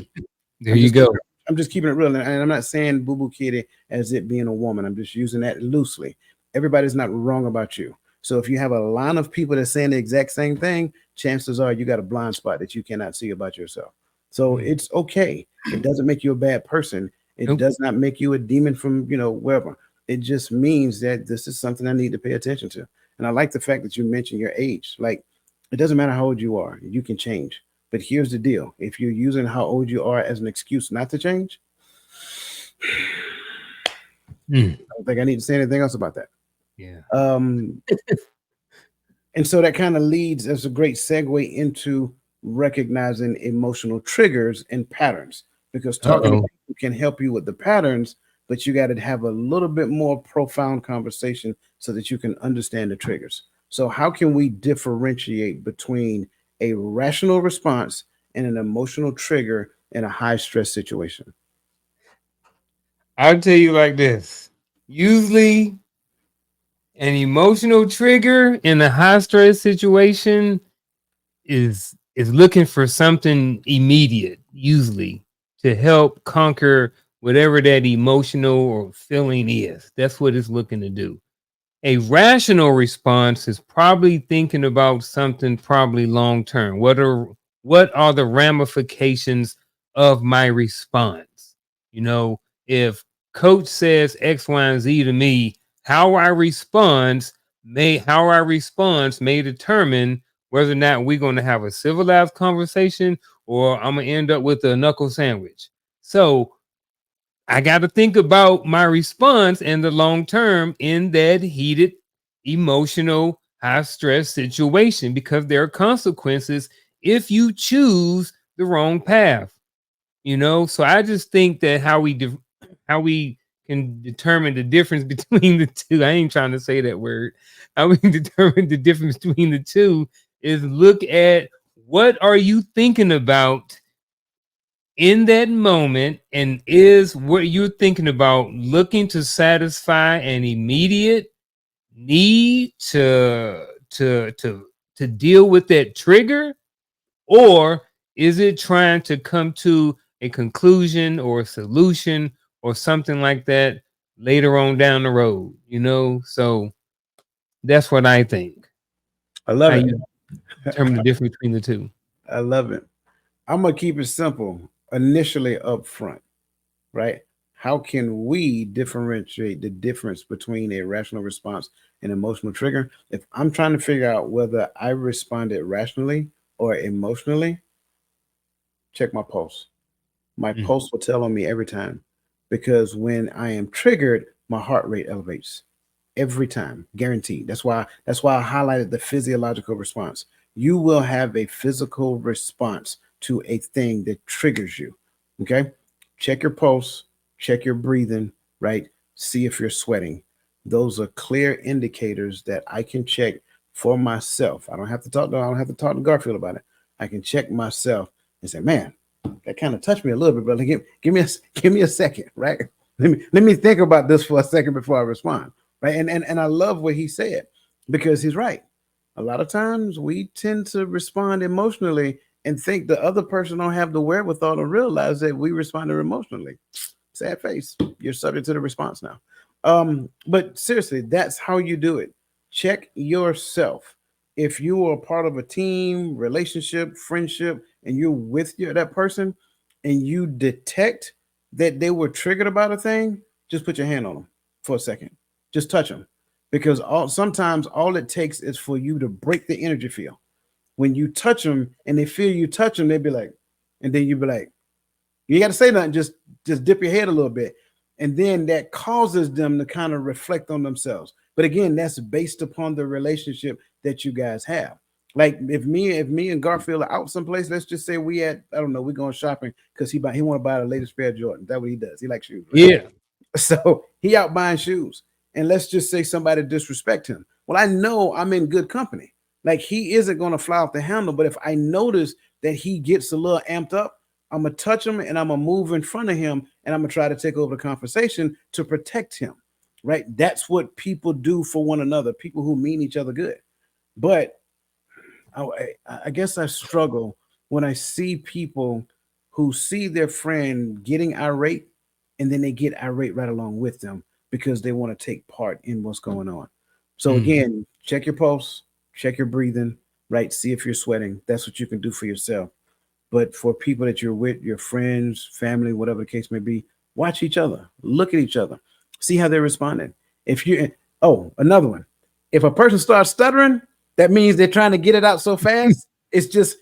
There I'm you just go. I'm just keeping it real, and I'm not saying Boo Boo Kitty as it being a woman. I'm just using that loosely. Everybody's not wrong about you. So if you have a line of people that's saying the exact same thing, chances are you got a blind spot that you cannot see about yourself. So Mm. it's okay. It doesn't make you a bad person. It Nope. does not make you a demon from wherever. It just means that this is something I need to pay attention to. And I like the fact that you mentioned your age. Like, it doesn't matter how old you are, you can change. But here's the deal: if you're using how old you are as an excuse not to change, Mm. I don't think I need to say anything else about that. Yeah. Um, and so that kind of leads as a great segue into recognizing emotional triggers and patterns. Because Uh talking to oh. can help you with the patterns, but you got to have a little bit more profound conversation so that you can understand the triggers. So, how can we differentiate between a rational response and an emotional trigger in a high stress situation? I'll tell you like this. Usually an emotional trigger in a high stress situation is looking for something immediate, usually to help conquer whatever that emotional or feeling is. That's what it's looking to do. A rational response is probably thinking about something probably long term. What are the ramifications of my response? You know, if coach says X, Y, and Z to me, how I respond may determine whether or not we're going to have a civilized conversation or I'm gonna end up with a knuckle sandwich. So I got to think about my response in the long term in that heated, emotional, high stress situation because there are consequences if you choose the wrong path. So I just think that how we can determine the difference between the two. I ain't trying to say that word. How we can determine the difference between the two is look at what are you thinking about in that moment, and is what you're thinking about looking to satisfy an immediate need to deal with that trigger, or is it trying to come to a conclusion or a solution or something like that later on down the road? So that's what I think. I love How it. you determine the difference between the two. I love it. I'm gonna keep it simple initially up front, right? How can we differentiate the difference between a rational response and emotional trigger? If I'm trying to figure out whether I responded rationally or emotionally, check my pulse. My Mm. pulse will tell on me every time, because when I am triggered, my heart rate elevates every time, guaranteed. That's why I highlighted the physiological response. You will have a physical response to a thing that triggers you. Okay? Check your pulse, check your breathing, right? See if you're sweating. Those are clear indicators that I can check for myself. I don't have to talk to Garfield about it. I can check myself and say, man, that kind of touched me a little bit, brother. Give me a second, right? Let me think about this for a second before I respond, right? And I love what he said, because he's right. A lot of times we tend to respond emotionally and think the other person don't have the wherewithal to realize that we responded emotionally. Sad face. You're subject to the response now. But seriously, that's how you do it. Check yourself. If you are part of a team, relationship, friendship, and you're with that person, and you detect that they were triggered about a thing, just put your hand on them for a second. Just touch them, because sometimes all it takes is for you to break the energy field. When you touch them and they feel you touch them, they be like, and then you be like, you got to say nothing, just dip your head a little bit, and then that causes them to kind of reflect on themselves. But again, that's based upon the relationship that you guys have. Like if me and Garfield are out someplace, let's just say we at, I don't know, we going shopping because he want to buy the latest pair of Jordan. That's what he does. He likes shoes, right? Yeah. So he out buying shoes, and let's just say somebody disrespect him. Well, I know I'm in good company. Like, he isn't going to fly off the handle, but if I notice that he gets a little amped up, I'm gonna touch him and I'm gonna move in front of him and I'm gonna try to take over the conversation to protect him. Right? That's what people do for one another. People who mean each other good. But I guess I struggle when I see people who see their friend getting irate and then they get irate right along with them because they want to take part in what's going on. So Mm. again, check your pulse, check your breathing, right? See if you're sweating. That's what you can do for yourself. But for people that you're with, your friends, family, whatever the case may be, watch each other, look at each other, see how they're responding. If you, oh, another one. If a person starts stuttering, that means they're trying to get it out so fast. It's just,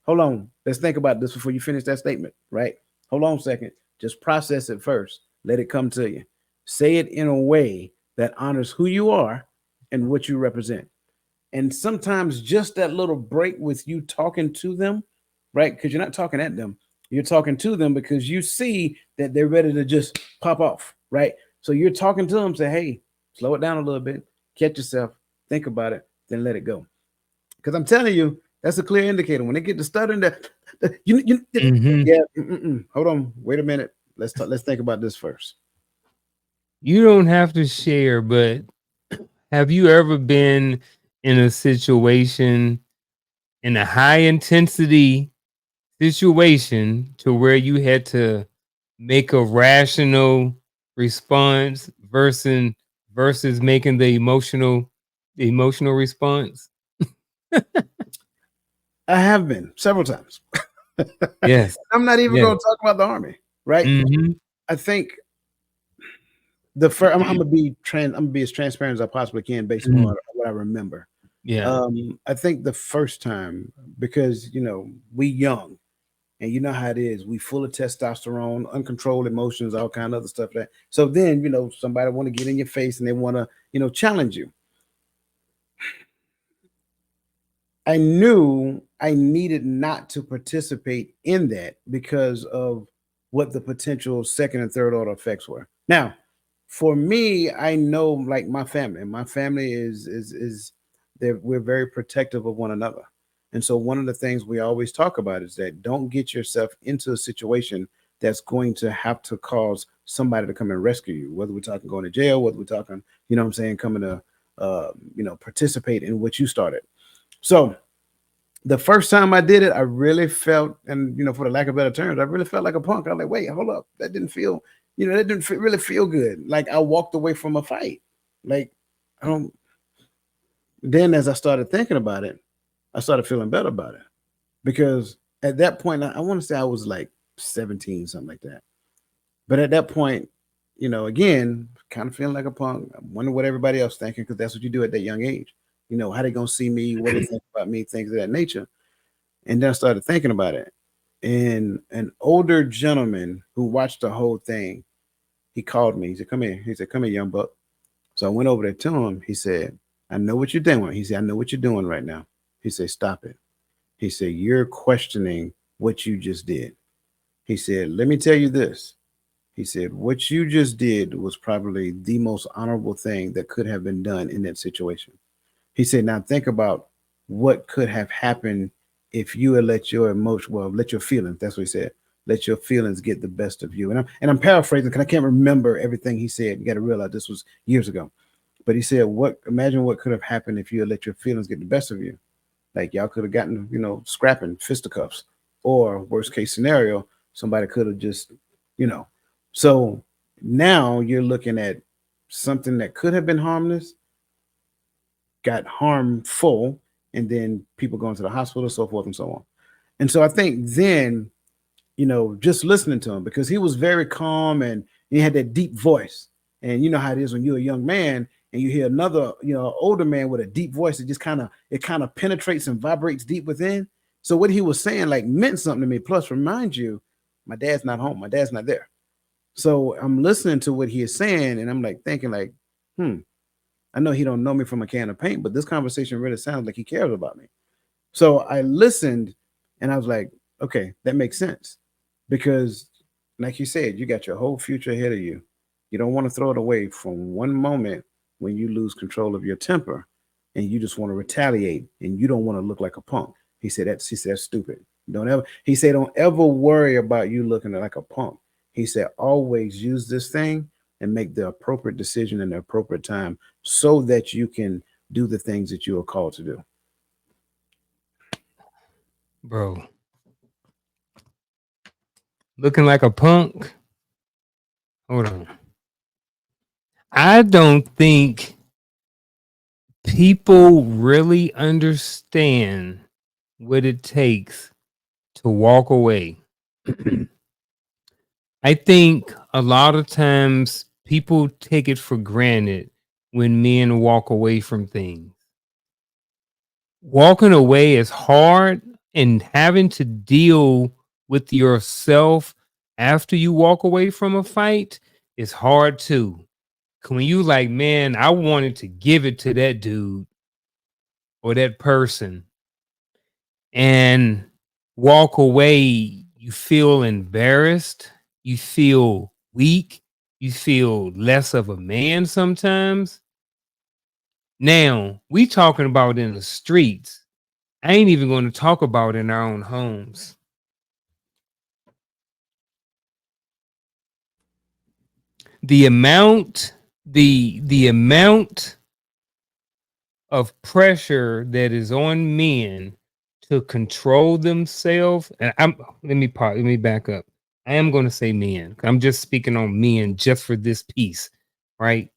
hold on. Let's think about this before you finish that statement, right? Hold on a second. Just process it first. Let it come to you. Say it in a way that honors who you are and what you represent. And sometimes just that little break with you talking to them, right? Because you're not talking at them, You're talking to them because you see that they're ready to just pop off, right? So you're talking to them, say, hey, slow it down a little bit, catch yourself, think about it, then let it go. Because I'm telling you, that's a clear indicator. When they get to stuttering, Mhm. yeah, hold on, wait a minute. Let's talk, let's think about this first. You don't have to share, but have you ever been in a situation, in a high intensity situation, to where you had to make a rational response versus making the emotional response? I have been several times. Yes. I'm not even Yes. going to talk about the army, right? Mhm. I think the first, I'm gonna be I'm gonna be as transparent as I possibly can based on Mhm. what I remember. Yeah. I think the first time, because we young, and you know how it is, we full of testosterone, uncontrolled emotions, all kind of other stuff. That so then somebody want to get in your face and they want to challenge you. I knew I needed not to participate in that because of what the potential second and third order effects were. Now, for me, I know like my family. My family is we're very protective of one another. And so one of the things we always talk about is that don't get yourself into a situation that's going to have to cause somebody to come and rescue you, whether we're talking going to jail, whether we're talking, what I'm saying, coming to participate in what you started. So the first time I did it, I really felt, and for the lack of better terms, I really felt like a punk. I was like, wait, hold up, that didn't feel, really feel good. Like I walked away from a fight. Like I don't. Then as I started thinking about it, I started feeling better about it because at that point, I want to say I was like 17, something like that. But at that point, again, kind of feeling like a punk. I wonder what everybody else thinking because that's what you do at that young age. How they gonna see me, what they think about me, things of that nature. And then I started thinking about it. And an older gentleman who watched the whole thing, he called me. He said, come here. He said, come here, young buck. So I went over there to him. He said, I know what you're doing. He said, I know what you're doing right now. He said, stop it. He said, you're questioning what you just did. He said, let me tell you this. He said, what you just did was probably the most honorable thing that could have been done in that situation. He said, now think about what could have happened if you had let your emotion, well, let your feelings, that's what he said, let your feelings get the best of you. And I'm paraphrasing because I can't remember everything he said. You got to realize this was years ago. But he said, imagine what could have happened if you had let your feelings get the best of you. Like y'all could have gotten, scrapping fisticuffs. Or worst case scenario, somebody could have just, you know. So now you're looking at something that could have been harmless got harmful, and then people going to the hospital, so forth and so on. And so I think then, just listening to him because he was very calm and he had that deep voice. And you know how it is when you're a young man and you hear another, older man with a deep voice, it kind of penetrates and vibrates deep within. So what he was saying like meant something to me. Plus, remind you, my dad's not home, my dad's not there. So I'm listening to what he is saying, and I'm like thinking, like, hmm, I know he don't know me from a can of paint, but this conversation really sounds like he cares about me. So I listened and I was like, okay, that makes sense. Because like you said, you got your whole future ahead of you. You don't want to throw it away from one moment when you lose control of your temper and you just want to retaliate and you don't want to look like a punk. He said that's stupid. Don't ever he said don't ever worry about you looking like a punk. He said always use this thing and make the appropriate decision in the appropriate time so that you can do the things that you are called to do. Bro, looking like a punk? Hold on. I don't think people really understand what it takes to walk away. I think a lot of times people take it for granted when men walk away from things. Walking away is hard, and having to deal with yourself after you walk away from a fight is hard too. When you like, man, I wanted to give it to that dude or that person and walk away, you feel embarrassed, you feel weak, you feel less of a man sometimes. Now, we talking about in the streets. I ain't even going to talk about in our own homes. The amount, the amount of pressure that is on men to control themselves. And let me back up. I am going to say men. I'm just speaking on men just for this piece, right?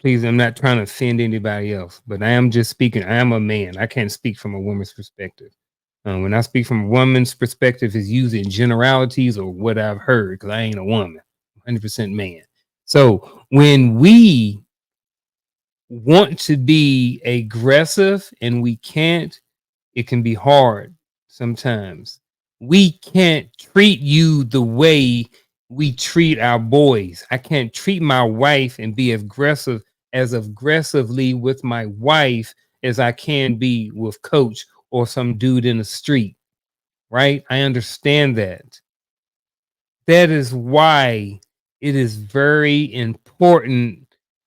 Please, I'm not trying to offend anybody else, but I am just speaking. I am a man. I can't speak from a woman's perspective. When I speak from a woman's perspective, is using generalities or what I've heard, because I ain't a woman, 100% man. So when we want to be aggressive and we can't, it can be hard sometimes. We can't treat you the way we treat our boys. I can't treat my wife and be aggressive as aggressively with my wife as I can be with coach or some dude in the street, right? I understand that. That is why it is very important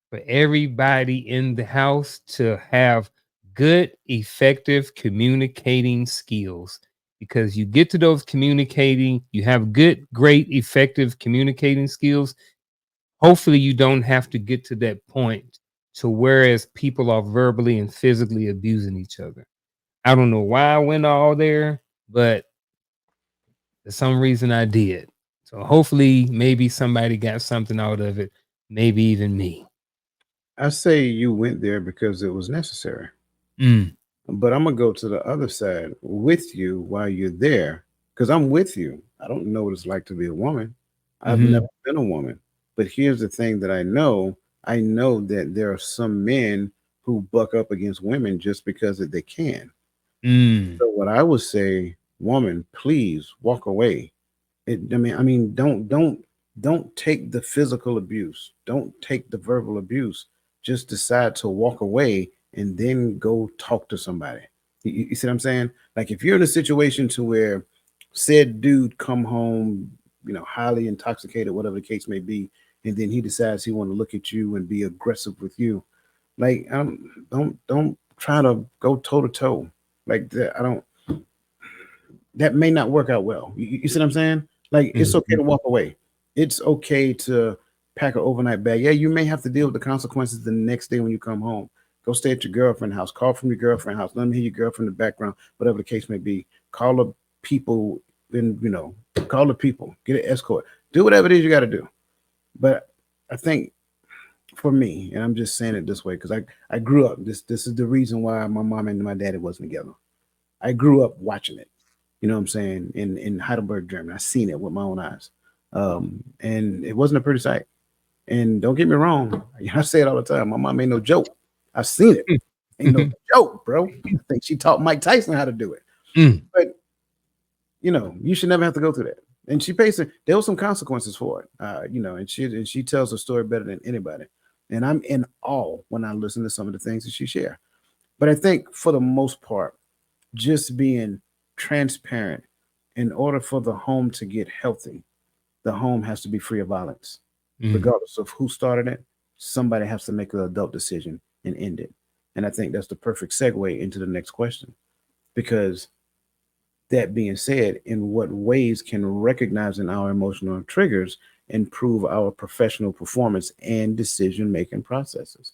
for everybody in the house to have good, effective communicating skills. Because you get to those communicating, you have good, great, effective communicating skills. Hopefully, you don't have to get to that point to whereas people are verbally and physically abusing each other. I don't know why I went all there, but for some reason I did. So hopefully maybe somebody got something out of it, maybe even me. I say you went there because it was necessary. Mm, But I'm gonna go to the other side with you while you're there, because I'm with you. I don't know what it's like to be a woman. I've never mhm, been a woman. But here's the thing that I know. I know that there are some men who buck up against women just because that they can. mm, So what I would say, woman, please walk away. Don't take the physical abuse. Don't take the verbal abuse. Just decide to walk away and then go talk to somebody. You see what I'm saying? Like if you're in a situation to where said dude come home, highly intoxicated, whatever the case may be, and then he decides he want to look at you and be aggressive with you, like don't try to go toe to toe like that. I don't that may not work out well. You see what I'm saying? Like it's okay to mhm, walk away. It's okay to pack an overnight bag. Yeah, you may have to deal with the consequences the next day when you come home. Go stay at your girlfriend's house. Call from your girlfriend's house. Let me hear your girlfriend in the background, whatever the case may be. Call the people and call the people. Get an escort. Do whatever it is you got to do. But I think for me, and I'm just saying it this way because I grew up. This is the reason why my mom and my daddy wasn't together. I grew up watching it. You know what I'm saying? In Heidelberg, Germany. I seen it with my own eyes. And it wasn't a pretty sight. And don't get me wrong, I say it all the time. My mom ain't no joke. I've seen it. Ain't no mhm, joke, bro. I think she taught Mike Tyson how to do it. mm, But you should never have to go through that. And she pays it. There was some consequences for it. And she tells the story better than anybody. And I'm in awe when I listen to some of the things that she share. But I think for the most part, just being transparent in order for the home to get healthy, the home has to be free of violence. mm. Regardless of who started it, somebody has to make an adult decision and end it. And I think that's the perfect segue into the next question. Because that being said, in what ways can recognizing our emotional triggers improve our professional performance and decision making processes?